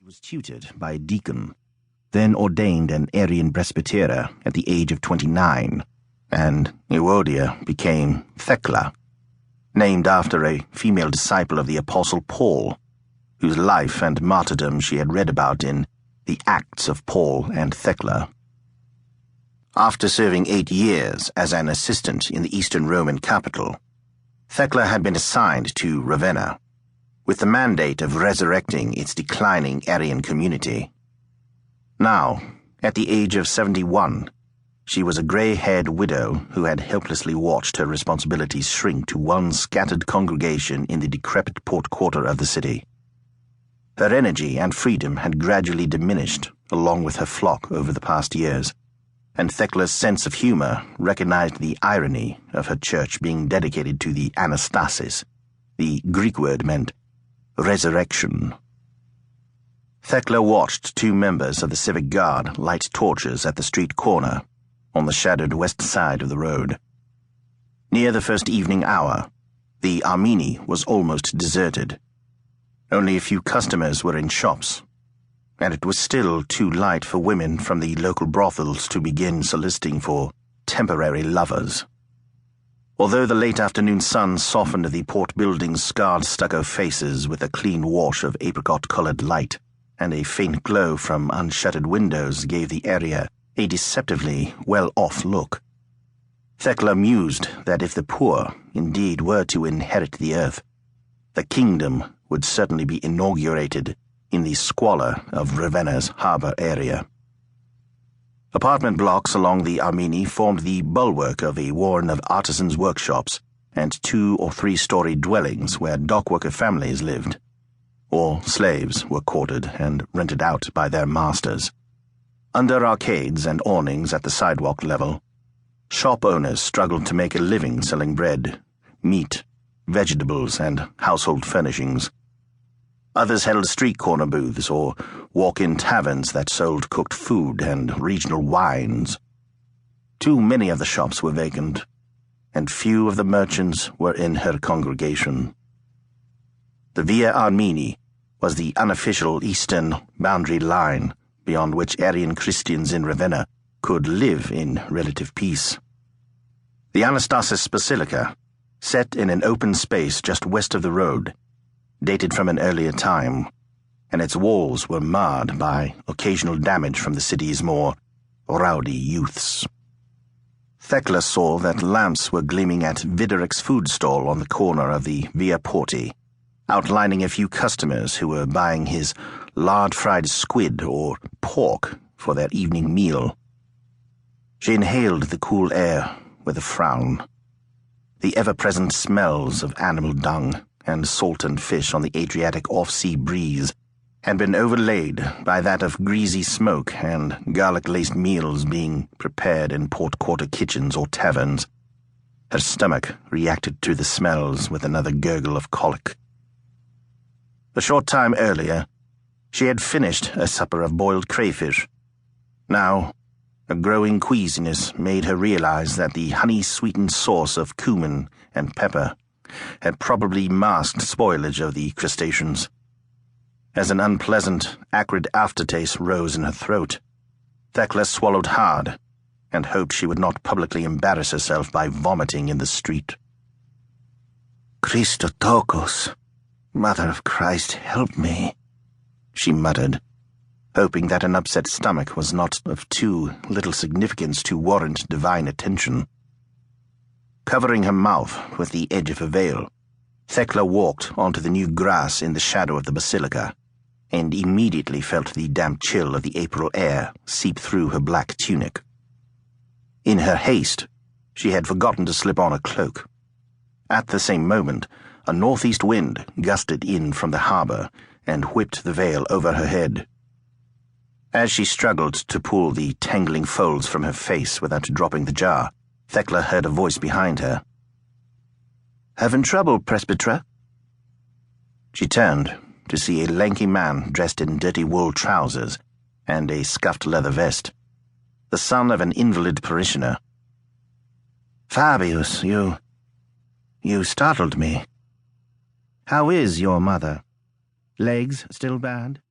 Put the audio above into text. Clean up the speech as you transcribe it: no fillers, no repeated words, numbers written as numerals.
He was tutored by a deacon, then ordained an Arian presbyter at the age of 29, and Euodia became Thecla, named after a female disciple of the Apostle Paul, whose life and martyrdom she had read about in The Acts of Paul and Thecla. After serving 8 years as an assistant in the Eastern Roman capital, Thecla had been assigned to Ravenna, with the mandate of resurrecting its declining Arian community. Now, at the age of 71, she was a grey-haired widow who had helplessly watched her responsibilities shrink to one scattered congregation in the decrepit port quarter of the city. Her energy and freedom had gradually diminished along with her flock over the past years, and Thecla's sense of humor recognized the irony of her church being dedicated to the Anastasis. The Greek word meant resurrection. Thecla watched 2 members of the civic guard light torches at the street corner on the shadowed west side of the road. Near the first evening hour, the Armeni was almost deserted. Only a few customers were in shops, and it was still too light for women from the local brothels to begin soliciting for temporary lovers. Although the late afternoon sun softened the port building's scarred stucco faces with a clean wash of apricot-colored light, and a faint glow from unshuttered windows gave the area a deceptively well-off look, Thecla mused that if the poor indeed were to inherit the earth, the kingdom would certainly be inaugurated in the squalor of Ravenna's harbor area. Apartment blocks along the Armeni formed the bulwark of a warren of artisans' workshops and 2- or 3-story dwellings where dockworker families lived, or slaves were quartered and rented out by their masters. Under arcades and awnings at the sidewalk level, shop owners struggled to make a living selling bread, meat, vegetables, and household furnishings. Others held street corner booths or walk-in taverns that sold cooked food and regional wines. Too many of the shops were vacant, and few of the merchants were in her congregation. The Via Armeni was the unofficial eastern boundary line beyond which Arian Christians in Ravenna could live in relative peace. The Anastasis Basilica, set in an open space just west of the road, dated from an earlier time, and its walls were marred by occasional damage from the city's more rowdy youths. Thecla saw that lamps were gleaming at Videric's food stall on the corner of the Via Porti, outlining a few customers who were buying his lard-fried squid or pork for their evening meal. She inhaled the cool air with a frown. The ever-present smells of animal dung and salt and fish on the Adriatic off-sea breeze had been overlaid by that of greasy smoke and garlic-laced meals being prepared in port quarter kitchens or taverns. Her stomach reacted to the smells with another gurgle of colic. A short time earlier, she had finished a supper of boiled crayfish. Now, a growing queasiness made her realize that the honey-sweetened sauce of cumin and pepper had probably masked spoilage of the crustaceans. As an unpleasant, acrid aftertaste rose in her throat, Thecla swallowed hard and hoped she would not publicly embarrass herself by vomiting in the street. "Christotokos, Mother of Christ, help me," she muttered, hoping that an upset stomach was not of too little significance to warrant divine attention. Covering her mouth with the edge of her veil, Thecla walked onto the new grass in the shadow of the basilica, and immediately felt the damp chill of the April air seep through her black tunic. In her haste, she had forgotten to slip on a cloak. At the same moment, a northeast wind gusted in from the harbor and whipped the veil over her head. As she struggled to pull the tangling folds from her face without dropping the jar, Thecla heard a voice behind her. "Having trouble, Presbyter?" She turned to see a lanky man dressed in dirty wool trousers and a scuffed leather vest, the son of an invalid parishioner. "Fabius, you startled me. How is your mother? Legs still bad?"